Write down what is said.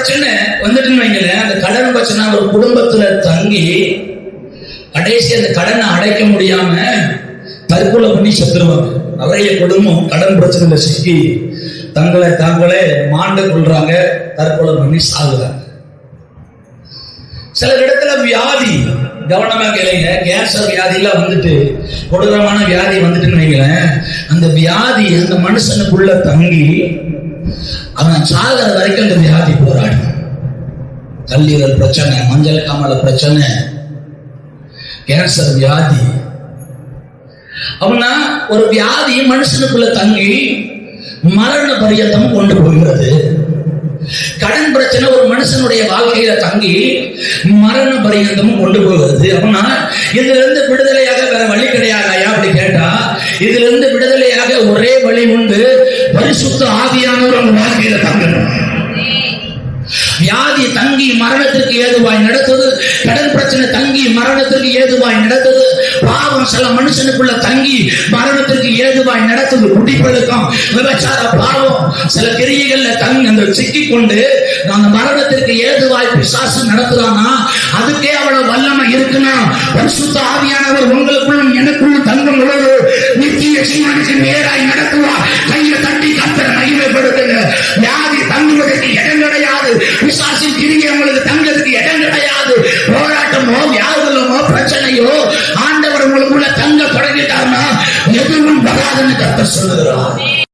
பிரச்சனை வந்துட்டுன்னு வைங்களேன், அந்த கடன் பிரச்சனை ஒரு குடும்பத்துல தங்கி கடைசி அந்த கடனை அடைக்க முடியாம தற்கொலை பண்ணி செத்துருவாங்க. நிறைய குடும்பம் கடன் பிரச்சனையில சிக்கி தங்களை தாங்களே மாண்டு கொள்றாங்க, தற்கொலை பண்ணி சாகுறாங்க. சில இடத்துல வியாதி, கவனமா கேளுங்க, கேன்சர் வியாதி எல்லாம் வந்துட்டு கொடூரமான வியாதி வந்துட்டுன்னு வைங்களேன், அந்த வியாதி அந்த மனுஷனுக்குள்ள தங்கி அவன் சாகிற வரைக்கும் அந்த வியாதி போராடும். கல்லீரல் பிரச்சனை, மஞ்சள் காமால பிரச்சனை, கேன்சர் வியாதி. அப்படின்னா ஒரு வியாதி மனுஷனுக்குள்ள தங்கி மரண பரியந்தம் கொண்டு போகிறது. கடன் பிரச்சனை ஒரு மனுஷனுடைய வாழ்க்கையில தங்கி மரண பரியந்தமும் கொண்டு போகிறது. அப்படின்னா இதுல இருந்து விடுதலையாக வேற வழி கிடையாது ஐயா அப்படி கேட்டா, இதுல இருந்து விடுதலையாக ஒரே வழி உண்டு, பரிசுத்த ஆவியானவர் உங்க வாழ்க்கையில தங்கணும். வியாதி தங்கி மரணத்திற்கு ஏதுவாய் நடத்தது, கடன் பிரச்சனை தங்கி மரணத்திற்கு ஏதுவாய் நடத்தது, பாவம் சில மனுஷனுக்குள்ள தங்கி மரணத்திற்கு ஏதுவாய் நடத்தது, குடிப்பழக்கம், விபச்சார பாவம் சில கிரியைகள்ல தங்கி அந்த சிக்கி கொண்டு அந்த மரணத்திற்கு ஏதுவாய் பிசாசு நடத்துறானா, அதுக்கே அவ்வளவு வல்லமை இருக்குன்னா பரிசுத்த ஆவியானவர் உங்களுக்குள்ளும் எனக்குள்ளும் தங்கும் பொழுது நித்திய ஜீவனுக்கு நேராய் நடத்துவார். கையை தட்டி கர்த்தரை மகிமைப்படுத்துங்க. வியாதி தங்குவதற்கு இடம் கிடையாது, பிசாசின் கிரியை உங்களுக்கு தங்கிறதுக்கு இடம் கிடையாது. போராட்டமோ வியாகுலமோ பிரச்சனையோ ஆண்டவர் உங்களுக்குள்ள தங்க தொடங்கிட்டார்னா எதுவும் வராதுன்னு கர்த்தர் சொல்லுகிறார்.